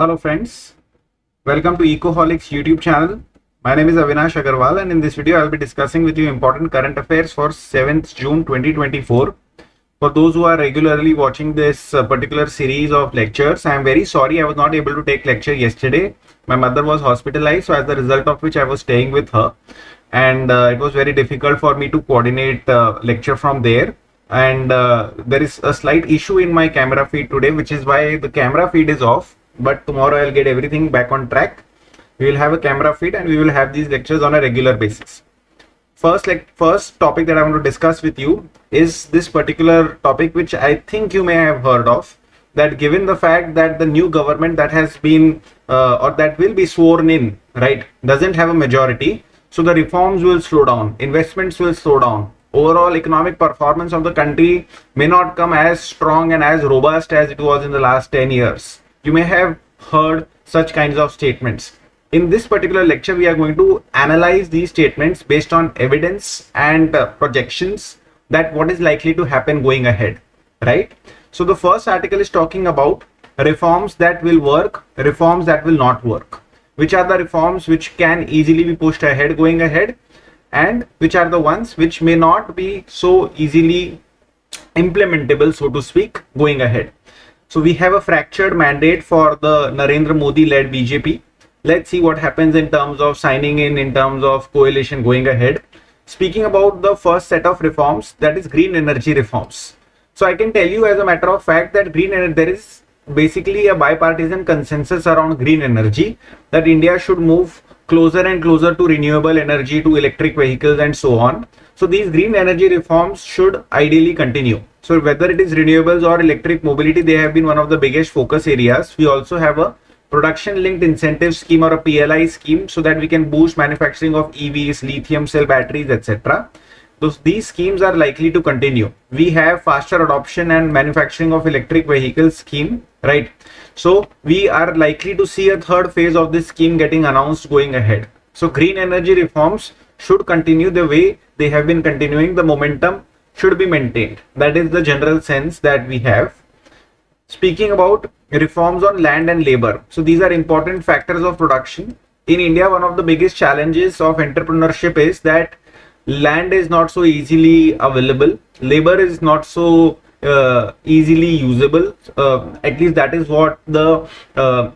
Hello friends, welcome to Ecoholics YouTube channel. My name is Avinash Agarwal and in this video I'll be discussing with you important current affairs for 7th June 2024. For those who are regularly watching this particular series of lectures, I am very sorry I was not able to take lecture yesterday. My mother was hospitalized, so as the result of which I was staying with her, and it was very difficult for me to coordinate lecture from there. And there is a slight issue in my camera feed today, which is why the camera feed is off. But tomorrow I'll get everything back on track. We will have a camera feed and we will have these lectures on a regular basis. First topic that I want to discuss with you is this particular topic, which I think you may have heard of, that given the fact that the new government that has been or that will be sworn in, right, doesn't have a majority, so the reforms will slow down, investments will slow down, overall economic performance of the country may not come as strong and as robust as it was in the last 10 years. You may have heard such kinds of statements. In this particular lecture, we are going to analyze these statements based on evidence and projections that what is likely to happen going ahead, right? So the first article is talking about reforms that will work, reforms that will not work. Which are the reforms which can easily be pushed ahead going ahead, and which are the ones which may not be so easily implementable, so to speak, going ahead. So we have a fractured mandate for the Narendra Modi led BJP. Let's see what happens in terms of signing in terms of coalition going ahead. Speaking about the first set of reforms, that is green energy reforms. So I can tell you as a matter of fact that there is basically a bipartisan consensus around green energy, that India should move closer and closer to renewable energy, to electric vehicles and so on. So these green energy reforms should ideally continue. So whether it is renewables or electric mobility, they have been one of the biggest focus areas. We also have a production linked incentive scheme or a PLI scheme so that we can boost manufacturing of EVs, lithium cell batteries, etc. These schemes are likely to continue. We have faster adoption and manufacturing of electric vehicles scheme, right? So we are likely to see a third phase of this scheme getting announced going ahead. So green energy reforms should continue the way they have been continuing. The momentum should be maintained. That is the general sense that we have. Speaking about reforms on land and labor. So these are important factors of production. In India, one of the biggest challenges of entrepreneurship is that land is not so easily available. Labor is not so easily usable. At least that is what the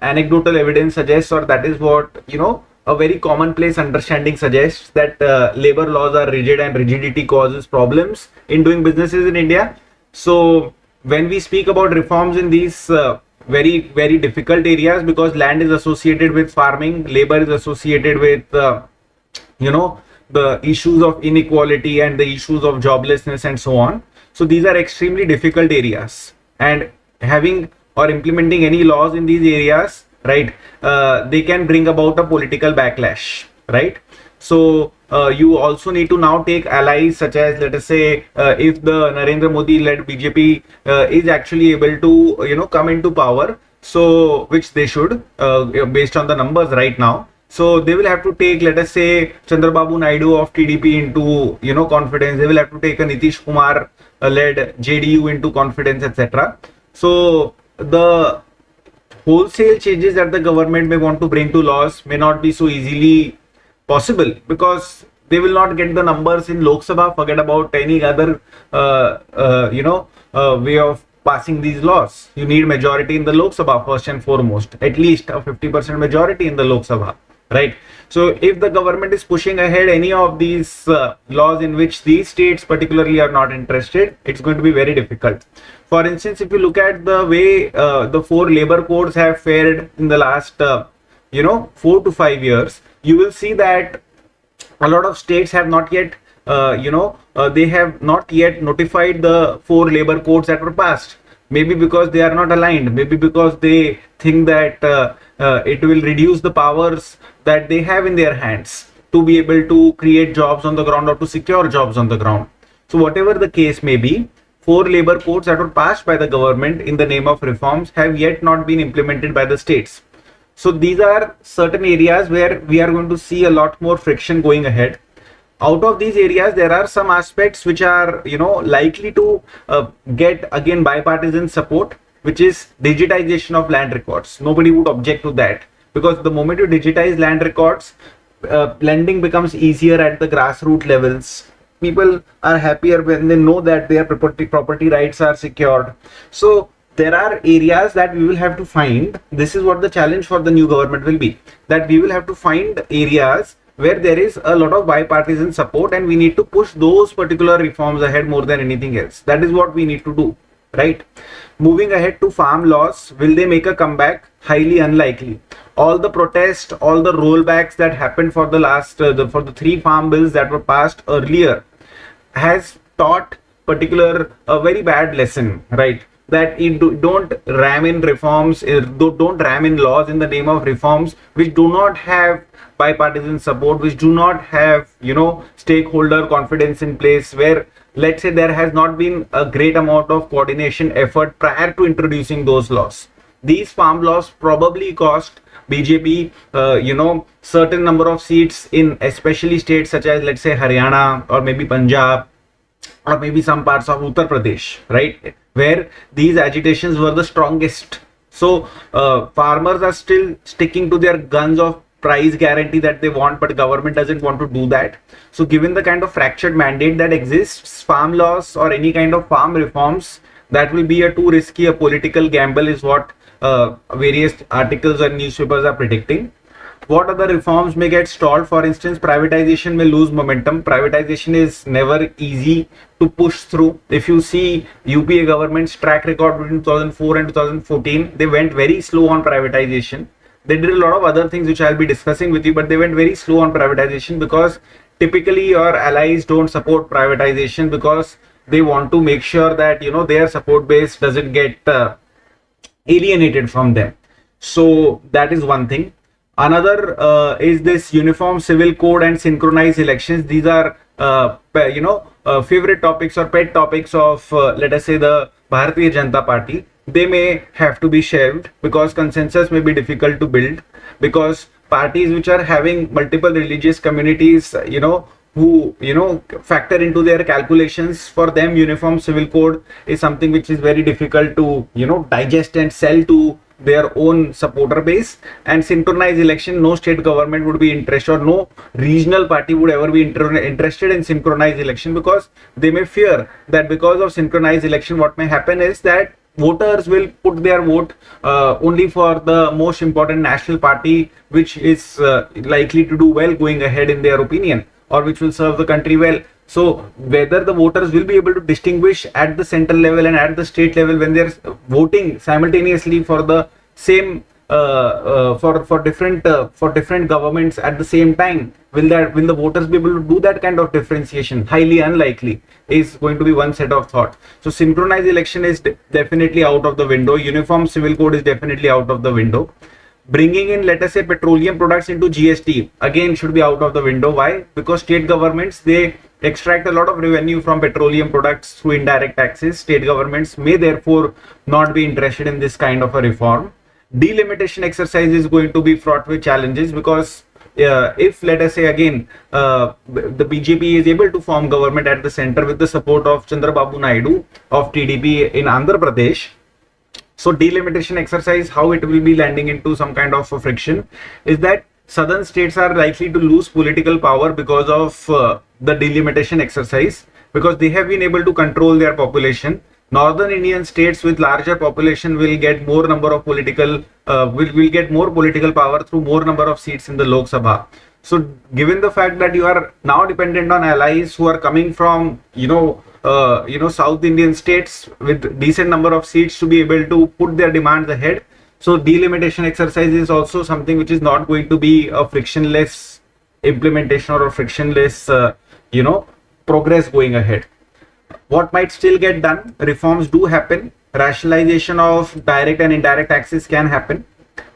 anecdotal evidence suggests, or that is what, a very commonplace understanding suggests, that labor laws are rigid and rigidity causes problems in doing businesses in India. So when we speak about reforms in these very, very difficult areas, because land is associated with farming, labor is associated with, the issues of inequality and the issues of joblessness and so on. So these are extremely difficult areas, and having or implementing any laws in these areas, right, they can bring about a political backlash, right? So you also need to now take allies, such as, let us say, if the Narendra Modi led BJP is actually able to, come into power, so which they should, based on the numbers right now. So they will have to take, let us say, Chandrababu Naidu of TDP into, confidence. They will have to take a Nitish Kumar led JDU into confidence, etc. So the wholesale changes that the government may want to bring to laws may not be so easily possible, because they will not get the numbers in Lok Sabha. Forget about any other way of passing these laws. You need majority in the Lok Sabha first and foremost, at least a 50% majority in the Lok Sabha, right? So if the government is pushing ahead any of these laws in which these states particularly are not interested, it's going to be very difficult. For instance, if you look at the way the 4 labor codes have fared in the last 4 to 5 years, you will see that a lot of states have not yet they have not yet notified the 4 labor codes that were passed. Maybe because they are not aligned, maybe because they think that it will reduce the powers that they have in their hands to be able to create jobs on the ground or to secure jobs on the ground. So whatever the case may be, 4 labor codes that were passed by the government in the name of reforms have yet not been implemented by the states. So these are certain areas where we are going to see a lot more friction going ahead. Out of these areas, there are some aspects which are, likely to get again bipartisan support. which is digitization of land records. Nobody would object to that, because the moment you digitize land records, lending becomes easier at the grassroots levels. People are happier when they know that their property rights are secured. So there are areas that we will have to find. This is what the challenge for the new government will be, that we will have to find areas where there is a lot of bipartisan support, and we need to push those particular reforms ahead more than anything else. That is what we need to do, right? Moving ahead to farm laws, will they make a comeback? Highly unlikely. All the protests, all the rollbacks that happened for the last for the 3 farm bills that were passed earlier has taught a very bad lesson, right? That don't ram in reforms, don't ram in laws in the name of reforms which do not have bipartisan support, which do not have, stakeholder confidence in place, where, let's say, there has not been a great amount of coordination effort prior to introducing those laws. These farm laws probably cost BJP, certain number of seats in especially states such as, let's say, Haryana or maybe Punjab or maybe some parts of Uttar Pradesh, right, where these agitations were the strongest. So farmers are still sticking to their guns of price guarantee that they want, but government doesn't want to do that. So given the kind of fractured mandate that exists, farm laws or any kind of farm reforms, that will be a too risky a political gamble, is what various articles and newspapers are predicting. What other reforms may get stalled? For instance, privatization may lose momentum. Privatization is never easy to push through. If you see UPA government's track record between 2004 and 2014, they went very slow on privatization. They did a lot of other things which I'll be discussing with you, but they went very slow on privatization because typically your allies don't support privatization because they want to make sure that, their support base doesn't get alienated from them. So that is one thing. Another is this uniform civil code and synchronized elections. These are favorite topics or pet topics of let us say the Bharatiya Janata Party. They may have to be shelved because consensus may be difficult to build, because parties which are having multiple religious communities, who factor into their calculations, for them uniform civil code is something which is very difficult to digest and sell to their own supporter base. And synchronized election, no state government would be interested, or no regional party would ever be interested in synchronized election, because they may fear that because of synchronized election, what may happen is that voters will put their vote only for the most important national party, which is likely to do well going ahead in their opinion, or which will serve the country well. So whether the voters will be able to distinguish at the central level and at the state level when they're voting simultaneously for the same for different governments at the same time, will the voters be able to do that kind of differentiation? Highly unlikely is going to be one set of thought. So synchronized election is definitely out of the window. Uniform civil code is definitely out of the window. Bringing in, let us say, petroleum products into GST again should be out of the window. Why? Because state governments, they extract a lot of revenue from petroleum products through indirect taxes. State governments may therefore not be interested in this kind of a reform. Delimitation exercise is going to be fraught with challenges, because if, let us say again, the BJP is able to form government at the center with the support of Chandrababu Naidu of TDP in Andhra Pradesh, so delimitation exercise, how it will be landing into some kind of a friction is that southern states are likely to lose political power because of the delimitation exercise, because they have been able to control their population. Northern Indian states with larger population will get more number of political will get more political power through more number of seats in the Lok Sabha. So given the fact that you are now dependent on allies who are coming from South Indian states with decent number of seats to be able to put their demands ahead, so delimitation exercise is also something which is not going to be a frictionless implementation or a frictionless progress going ahead. What might still get done? Reforms do happen. Rationalization of direct and indirect taxes can happen.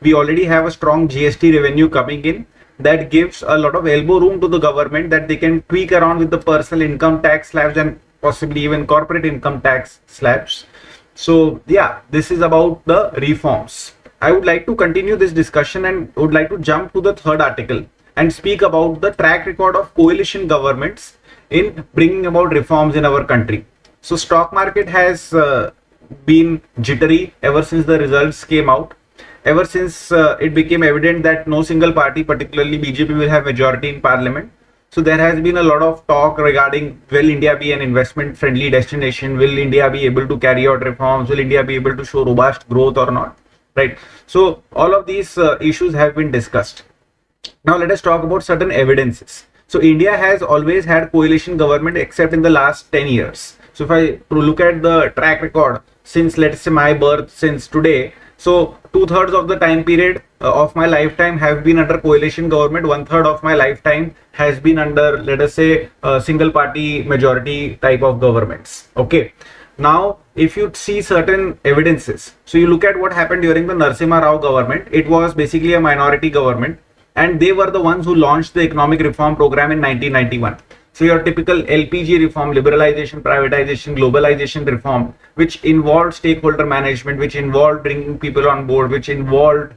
We already have a strong GST revenue coming in that gives a lot of elbow room to the government, that they can tweak around with the personal income tax slabs and possibly even corporate income tax slabs. So yeah, this is about the reforms. I would like to continue this discussion and would like to jump to the third article and speak about the track record of coalition governments in bringing about reforms in our country. So stock market has been jittery ever since the results came out. Ever since it became evident that no single party, particularly BJP, will have majority in parliament. So there has been a lot of talk regarding, will India be an investment friendly destination? Will India be able to carry out reforms? Will India be able to show robust growth or not? Right. So all of these issues have been discussed. Now let us talk about certain evidences. So India has always had coalition government except in the last 10 years. So if I look at the track record since, let's say, my birth, since today, so 2/3 of the time period of my lifetime have been under coalition government. 1/3 of my lifetime has been under, let us say, single party majority type of governments. Okay. Now, if you see certain evidences, so you look at what happened during the Narasimha Rao government. It was basically a minority government, and they were the ones who launched the economic reform program in 1991. So your typical LPG reform, liberalization, privatization, globalization reform, which involved stakeholder management, which involved bringing people on board, which involved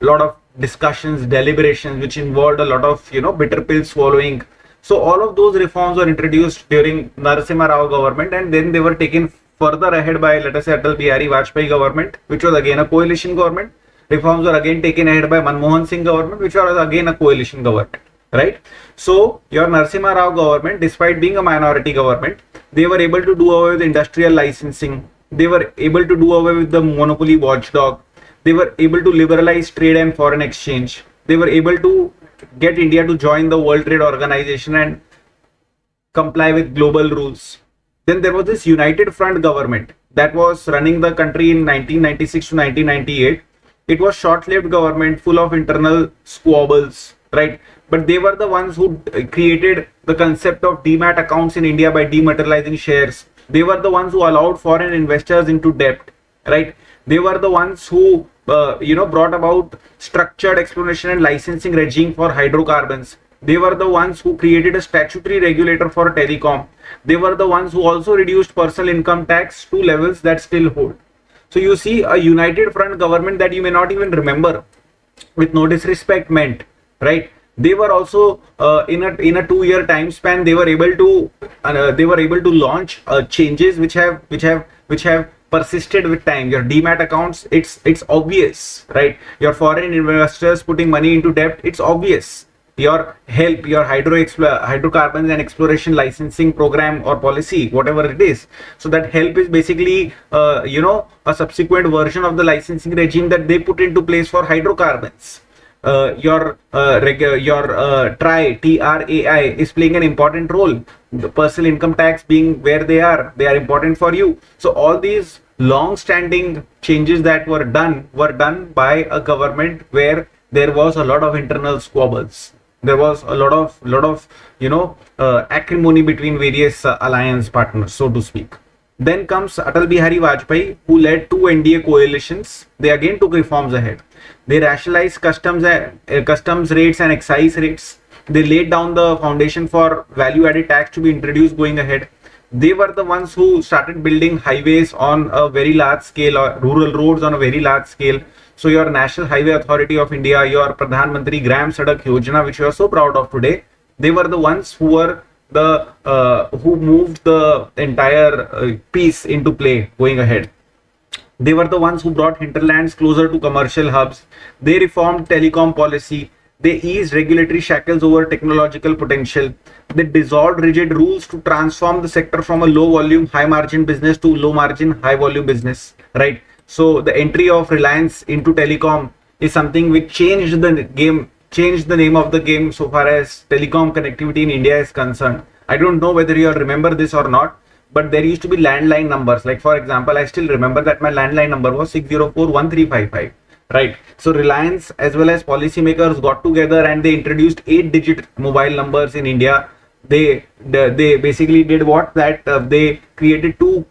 a lot of discussions, deliberations, which involved a lot of, bitter pill swallowing. So all of those reforms were introduced during Narasimha Rao government, and then they were taken further ahead by, let us say, Atal Bihari Vajpayee government, which was again a coalition government. Reforms were again taken ahead by Manmohan Singh government, which was again a coalition government. Right. So your Narasimha Rao government, despite being a minority government, they were able to do away with industrial licensing. They were able to do away with the monopoly watchdog. They were able to liberalize trade and foreign exchange. They were able to get India to join the World Trade Organization and comply with global rules. Then there was this United Front government that was running the country in 1996 to 1998. It was short-lived government full of internal squabbles, right? But they were the ones who created the concept of demat accounts in India by dematerializing shares. They were the ones who allowed foreign investors into debt, right? They were the ones who, brought about structured exploration and licensing regime for hydrocarbons. They were the ones who created a statutory regulator for telecom. They were the ones who also reduced personal income tax to levels that still hold. So you see, a united front government that you may not even remember, with no disrespect meant, right? They were also in a 2-year time span. They were able to launch changes which have persisted with time. Your demat accounts, it's obvious, right? Your foreign investors putting money into debt, it's obvious. Your help, your hydrocarbons and exploration licensing program or policy, whatever it is. So that help is basically, a subsequent version of the licensing regime that they put into place for hydrocarbons. Your TRAI is playing an important role. The personal income tax being where they are important for you. So all these long-standing changes that were done by a government where there was a lot of internal squabbles. There was a lot of acrimony between various alliance partners, so to speak. Then comes Atal Bihari Vajpayee, who led 2 NDA coalitions. They again took reforms ahead. They rationalized customs rates and excise rates. They laid down the foundation for value-added tax to be introduced going ahead. They were the ones who started building highways on a very large scale, or rural roads on a very large scale. So your National Highway Authority of India, your Pradhan Mantri Gram Sadak Yojana, which you are so proud of today, they were the ones who were who moved the entire piece into play going ahead. They were the ones who brought hinterlands closer to commercial hubs. They reformed telecom policy. They eased regulatory shackles over technological potential. They dissolved rigid rules to transform the sector from a low volume, high margin business to low margin, high volume business, right? So the entry of Reliance into telecom is something which changed the game, changed the name of the game so far as telecom connectivity in India is concerned. I don't know whether you all remember this or not, but there used to be landline numbers. Like for example, I still remember that my landline number was 6041355. Right. So Reliance as well as policymakers got together and they introduced 8-digit mobile numbers in India. They basically did what? That they created two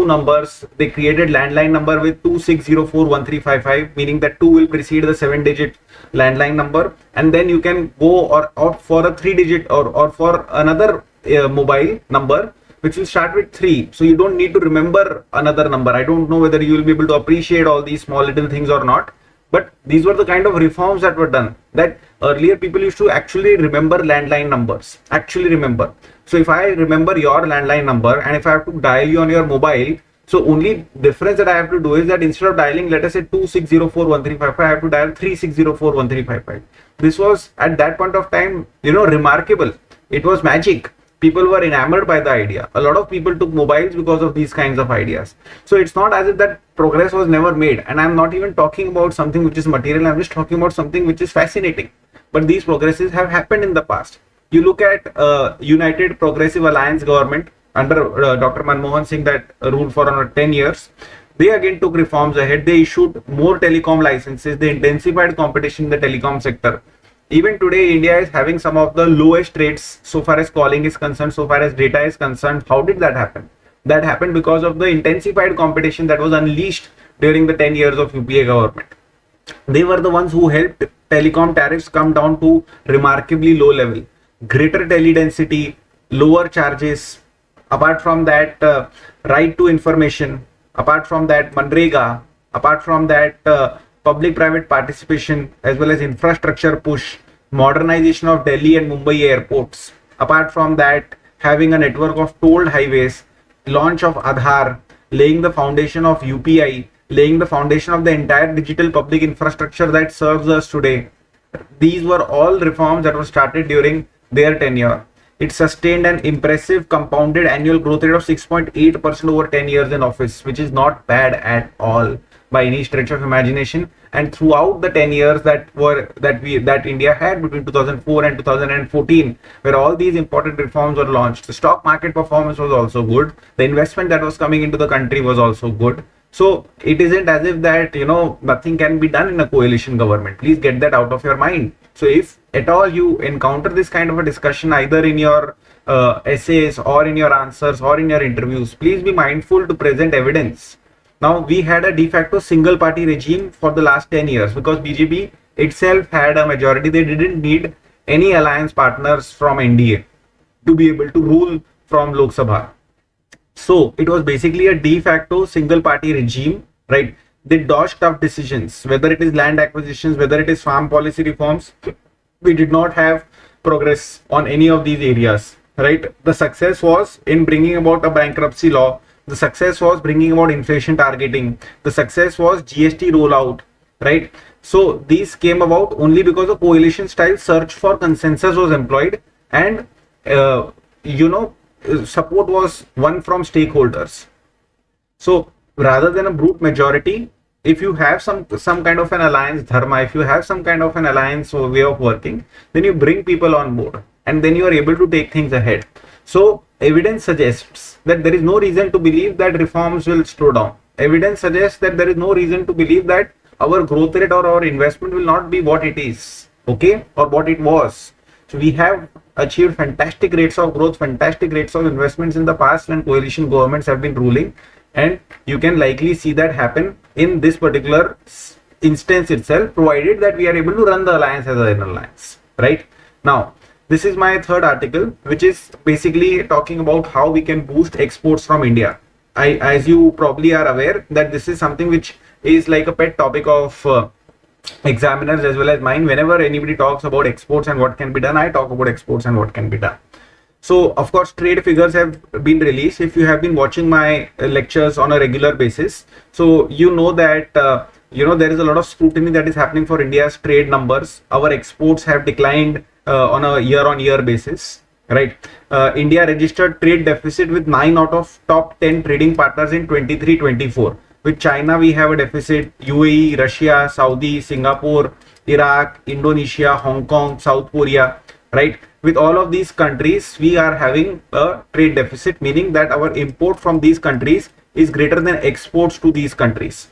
numbers. They created landline number with 26041355, meaning that 2 will precede the 7-digit landline number, and then you can go or opt for a 3-digit or for another mobile number which will start with 3. So you don't need to remember another number. I don't know whether you will be able to appreciate all these small little things or not, but these were the kind of reforms that were done, that earlier people used to actually remember landline numbers, actually remember. So if I remember your landline number and if I have to dial you on your mobile, So only difference that I have to do is that instead of dialing, let us say 26041355, I have to dial 36041355. This was at that point of time, remarkable. It was magic. People were enamored by the idea. A lot of people took mobiles because of these kinds of ideas. So it's not as if that progress was never made. And I'm not even talking about something which is material. I'm just talking about something which is fascinating. But these progresses have happened in the past. You look at United Progressive Alliance government under Dr. Manmohan Singh that ruled for around 10 years. They again took reforms ahead. They issued more telecom licenses. They intensified competition in the telecom sector. Even today, India is having some of the lowest rates so far as calling is concerned, so far as data is concerned. How did that happen? That happened because of the intensified competition that was unleashed during the 10 years of UPA government. They were the ones who helped telecom tariffs come down to remarkably low level. Greater tele-density, lower charges. Apart from that, right to information. Apart from that, Manrega. Apart from that, public-private participation, as well as infrastructure push, modernization of Delhi and Mumbai airports. Apart from that, having a network of tolled highways, launch of Aadhaar, laying the foundation of UPI, laying the foundation of the entire digital public infrastructure that serves us today. These were all reforms that were started during their tenure. It sustained an impressive compounded annual growth rate of 6.8% over 10 years in office, which is not bad at all by any stretch of imagination. And throughout the 10 years that India had between 2004 and 2014, where all these important reforms were launched, the stock market performance was also good. The investment that was coming into the country was also good. So it isn't as if that, nothing can be done in a coalition government. Please get that out of your mind. So if at all you encounter this kind of a discussion either in your essays or in your answers or in your interviews, please be mindful to present evidence. Now, we had a de facto single party regime for the last 10 years because BJP itself had a majority. They didn't need any alliance partners from NDA to be able to rule from Lok Sabha. So it was basically a de facto single party regime, right? They dodged tough decisions, whether it is land acquisitions, whether it is farm policy reforms. We did not have progress on any of these areas, right? The success was in bringing about a bankruptcy law. The success was bringing about inflation targeting. The success was GST rollout, right? So these came about only because a coalition style search for consensus was employed, and support was won from stakeholders. So rather than a brute majority, if you have some kind of an alliance dharma, if you have some kind of an alliance way of working, then you bring people on board and then you are able to take things ahead. So evidence suggests that there is no reason to believe that reforms will slow down. Evidence suggests that there is no reason to believe that our growth rate or our investment will not be what it is, okay, or what it was. So we have achieved fantastic rates of growth, fantastic rates of investments in the past when coalition governments have been ruling, and you can likely see that happen in this particular instance itself, provided that we are able to run the alliance as an alliance, right? Now, this is my third article, which is basically talking about how we can boost exports from India. As you probably are aware, that this is something which is like a pet topic of examiners as well as mine. Whenever anybody talks about exports and what can be done, I talk about exports and what can be done. So of course, trade figures have been released. If you have been watching my lectures on a regular basis, so you know that there is a lot of scrutiny that is happening for India's trade numbers. Our exports have declined on a year-on-year basis, right? India registered trade deficit with 9 out of top 10 trading partners in 23-24. With China, we have a deficit. UAE, Russia, Saudi, Singapore, Iraq, Indonesia, Hong Kong, South Korea, right? With all of these countries, we are having a trade deficit, meaning that our import from these countries is greater than exports to these countries.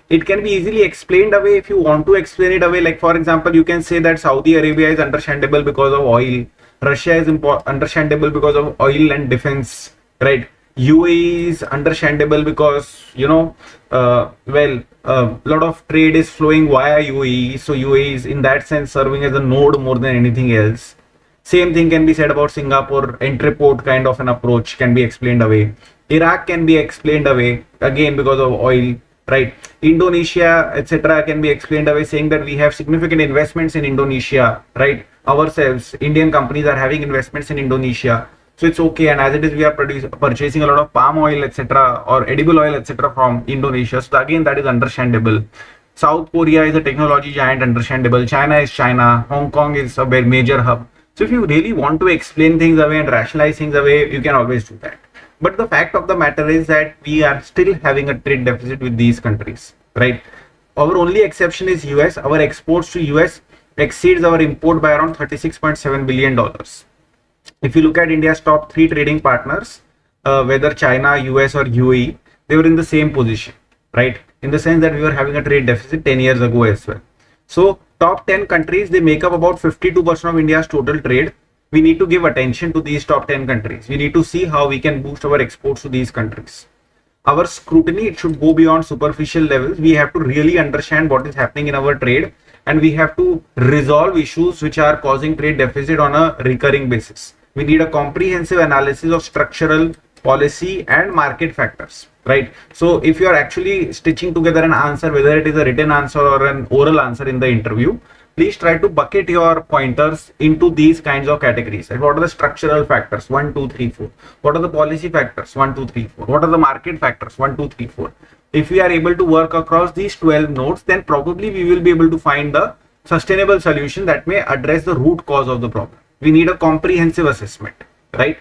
It can be easily explained away if you want to explain it away. Like for example, you can say that Saudi Arabia is understandable because of oil. Russia is understandable because of oil and defense, right? UAE is understandable because a lot of trade is flowing via UAE, so UAE is in that sense serving as a node more than anything else. Same thing can be said about Singapore. Entreport kind of an approach can be explained away. Iraq can be explained away again because of oil, right? Indonesia, etc. can be explained away, saying that we have significant investments in Indonesia, right? Ourselves, Indian companies are having investments in Indonesia. So it's okay. And as it is, we are purchasing a lot of palm oil, etc., or edible oil, etc., from Indonesia. So again, that is understandable. South Korea is a technology giant, understandable. China is China. Hong Kong is a very major hub. So if you really want to explain things away and rationalize things away, you can always do that. But the fact of the matter is that we are still having a trade deficit with these countries, right? Our only exception is US. Our exports to US exceeds our import by around $36.7 billion. If you look at India's top 3 trading partners, whether China, US or UAE, they were in the same position, right? In the sense that we were having a trade deficit 10 years ago as well. So top 10 countries, they make up about 52% of India's total trade. We need to give attention to these top 10 countries. We need to see how we can boost our exports to these countries. Our scrutiny, it should go beyond superficial levels. We have to really understand what is happening in our trade, and we have to resolve issues which are causing trade deficit on a recurring basis. We need a comprehensive analysis of structural, policy and market factors, right? So if you are actually stitching together an answer, whether it is a written answer or an oral answer in the interview, please try to bucket your pointers into these kinds of categories. Right? What are the structural factors? 1, 2, 3, 4. What are the policy factors? 1, 2, 3, 4. What are the market factors? 1, 2, 3, 4. If we are able to work across these 12 nodes, then probably we will be able to find the sustainable solution that may address the root cause of the problem. We need a comprehensive assessment, right?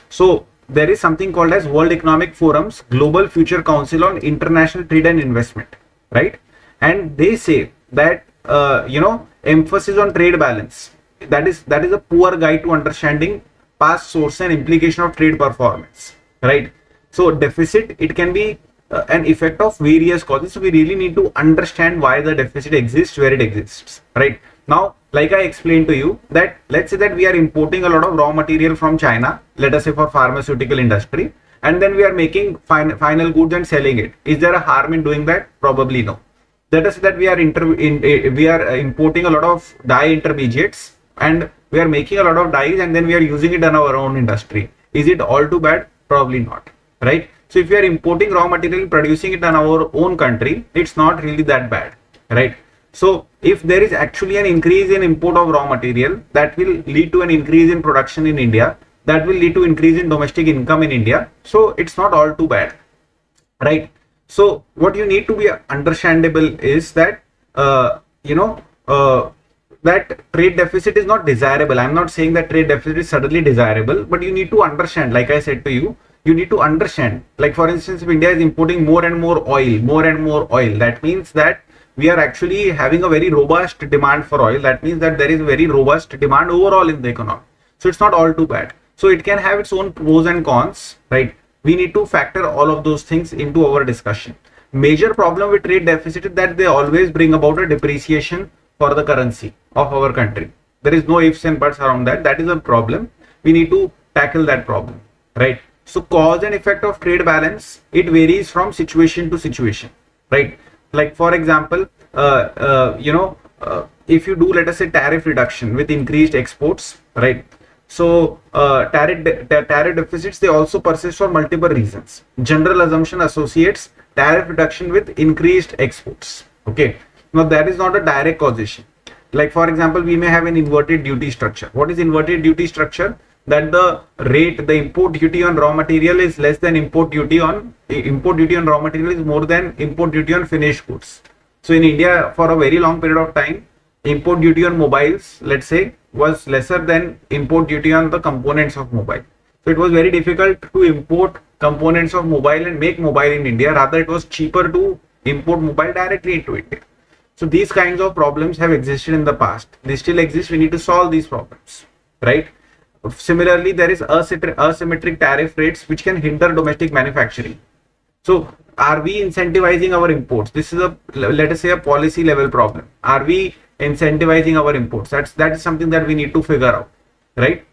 So there is something called as World Economic Forum's Global Future Council on International Trade and Investment, right? And they say that emphasis on trade balance, that is a poor guide to understanding past source and implication of trade performance, right? So deficit, it can be an effect of various causes. So we really need to understand why the deficit exists, where it exists, right? Now, like I explained to you, that let's say that we are importing a lot of raw material from China, let us say for pharmaceutical industry, and then we are making final goods and selling it. Is there a harm in doing that? Probably no. Let us say that we are importing a lot of dye intermediates and we are making a lot of dyes and then we are using it in our own industry. Is it all too bad? Probably not, right? So if we are importing raw material, producing it in our own country, it's not really that bad, right? So if there is actually an increase in import of raw material, that will lead to an increase in production in India, that will lead to increase in domestic income in India. So it's not all too bad, right? So what you need to be understandable is that that trade deficit is not desirable. I'm not saying that trade deficit is suddenly desirable, but you need to understand, like I said to you, you need to understand, like for instance, if India is importing more and more oil, that means that we are actually having a very robust demand for oil. That means that there is very robust demand overall in the economy. So it's not all too bad. So it can have its own pros and cons, right? We need to factor all of those things into our discussion. Major problem with trade deficit is that they always bring about a depreciation for the currency of our country. There is no ifs and buts around that. That is a problem. We need to tackle that problem, right? So cause and effect of trade balance, it varies from situation to situation, right? Like for example, if you do, let us say, tariff reduction with increased exports, right? So tariff deficits, they also persist for multiple reasons. General assumption associates tariff reduction with increased exports. Okay, now that is not a direct causation. Like for example, we may have an inverted duty structure. What is inverted duty structure? That the rate, the import duty on raw material is less than import duty on raw material is more than import duty on finished goods. So in India, for a very long period of time, import duty on mobiles, let's say, was lesser than import duty on the components of mobile. So it was very difficult to import components of mobile and make mobile in India. Rather, it was cheaper to import mobile directly into India. So these kinds of problems have existed in the past. They still exist. We need to solve these problems, right? Similarly, there is asymmetric tariff rates which can hinder domestic manufacturing. So are we incentivizing our imports? This is a, let us say, a policy level problem. Are we incentivizing our imports? That is something that we need to figure out, right?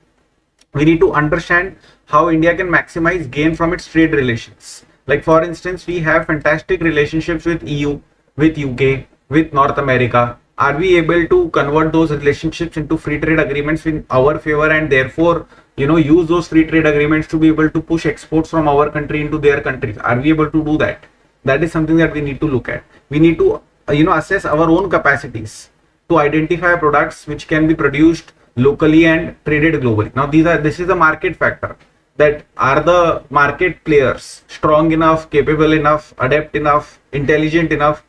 We need to understand how India can maximize gain from its trade relations. Like for instance, we have fantastic relationships with EU, with UK, with North America. Are we able to convert those relationships into free trade agreements in our favor and therefore, use those free trade agreements to be able to push exports from our country into their countries? Are we able to do that? That is something that we need to look at. We need to, assess our own capacities to identify products which can be produced locally and traded globally. Now, this is a market factor. that are the market players strong enough, capable enough, adept enough, intelligent enough,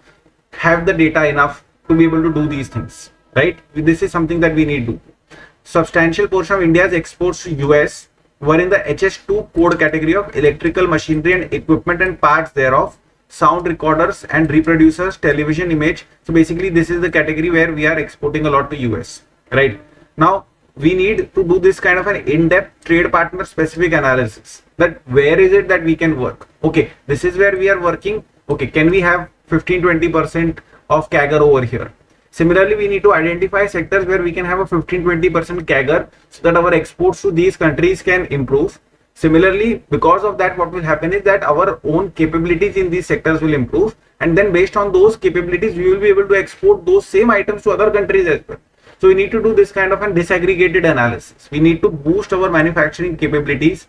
have the data enough to be able to do these things, right? This is something that we need to do. Substantial portion of India's exports to US were in the HS2 code category of electrical machinery and equipment and parts thereof, sound recorders and reproducers, television image. So basically this is the category where we are exporting a lot to US, right? Now we need to do this kind of an in-depth trade partner specific analysis, that where is it that we can work. Okay, this is where we are working. Okay, can we have 15-20% of CAGR over here? Similarly, we need to identify sectors where we can have a 15-20% CAGR so that our exports to these countries can improve. Similarly, because of that, what will happen is that our own capabilities in these sectors will improve, and then based on those capabilities, we will be able to export those same items to other countries as well. So we need to do this kind of an disaggregated analysis. We need to boost our manufacturing capabilities,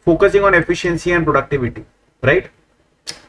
focusing on efficiency and productivity, right?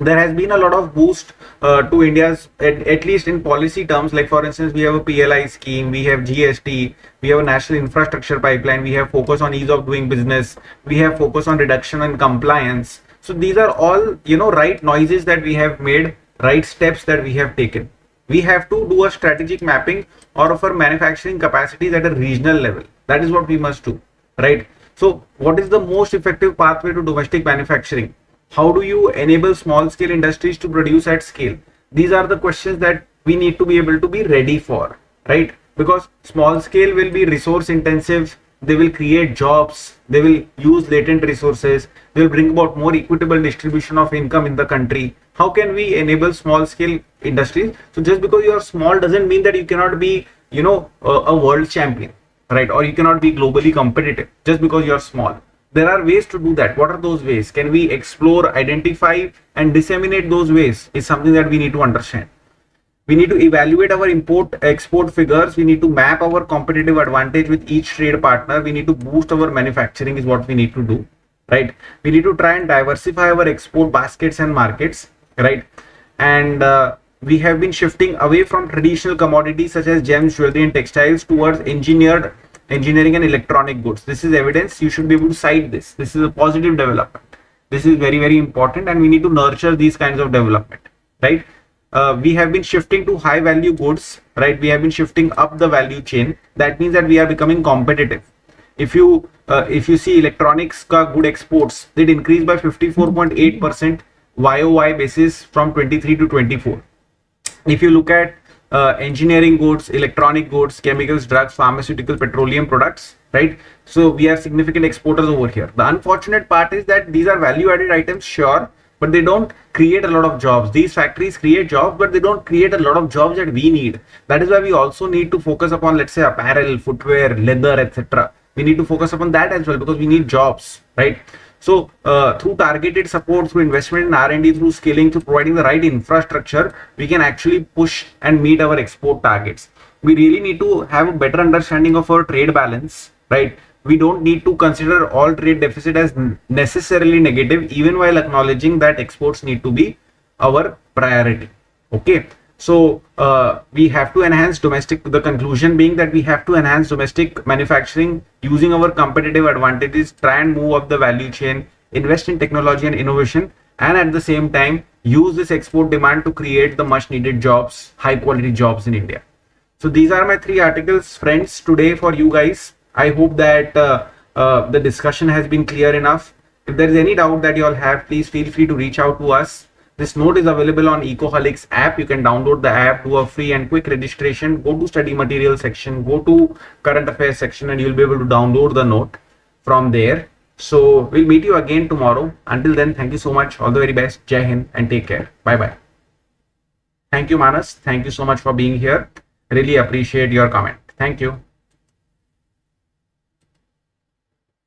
There has been a lot of boost to India's, at least in policy terms, like for instance, we have a PLI scheme, we have GST, we have a national infrastructure pipeline, we have focus on ease of doing business, we have focus on reduction and compliance. So these are all, right noises that we have made, right steps that we have taken. We have to do a strategic mapping of our manufacturing capacities at a regional level. That is what we must do, right? So what is the most effective pathway to domestic manufacturing? How do you enable small scale industries to produce at scale? These are the questions that we need to be able to be ready for, right? Because small scale will be resource intensive, they will create jobs, they will use latent resources, they will bring about more equitable distribution of income in the country. How can we enable small scale industries? So just because you are small doesn't mean that you cannot be, a world champion, right? Or you cannot be globally competitive just because you are small. There are ways to do that. What are those ways? Can we explore, identify, and disseminate those ways? Is something that we need to understand. We need to evaluate our import-export figures. We need to map our competitive advantage with each trade partner. We need to boost our manufacturing is what we need to do, right? We need to try and diversify our export baskets and markets, right? And we have been shifting away from traditional commodities such as gems, jewelry, and textiles towards engineering and electronic goods. This is evidence. You should be able to cite this. This is a positive development. This is very, very important, and we need to nurture these kinds of development, right? We have been shifting to high value goods, right? We have been shifting up the value chain. That means that we are becoming competitive. If you see electronics ka good exports, did increase by 54.8% YOY basis from 23 to 24. If you look at engineering goods, electronic goods, chemicals, drugs, pharmaceutical, petroleum products, right? So we are significant exporters over here. The unfortunate part is that these are value added items, sure, but they don't create a lot of jobs. These factories create jobs, but they don't create a lot of jobs that we need. That is why we also need to focus upon, let's say, apparel, footwear, leather, etc. We need to focus upon that as well because we need jobs, right? So through targeted support, through investment in R&D, through scaling, through providing the right infrastructure, we can actually push and meet our export targets. We really need to have a better understanding of our trade balance, right? We don't need to consider all trade deficit as necessarily negative, even while acknowledging that exports need to be our priority. Okay. So we have to enhance domestic, the conclusion being that we have to enhance domestic manufacturing using our competitive advantages, try and move up the value chain, invest in technology and innovation, and at the same time use this export demand to create the much needed jobs, high quality jobs in India. So these are my 3 articles, friends, today for you guys. I hope that the discussion has been clear enough. If there is any doubt that you all have, please feel free to reach out to us. This note is available on Ecoholics app. You can download the app, do a free and quick registration, go to study material section, go to current affairs section, and you'll be able to download the note from there. So we'll meet you again tomorrow. Until then, thank you so much. All the very best. Jai Hind and take care. Bye-bye. Thank you, Manas. Thank you so much for being here. Really appreciate your comment. Thank you.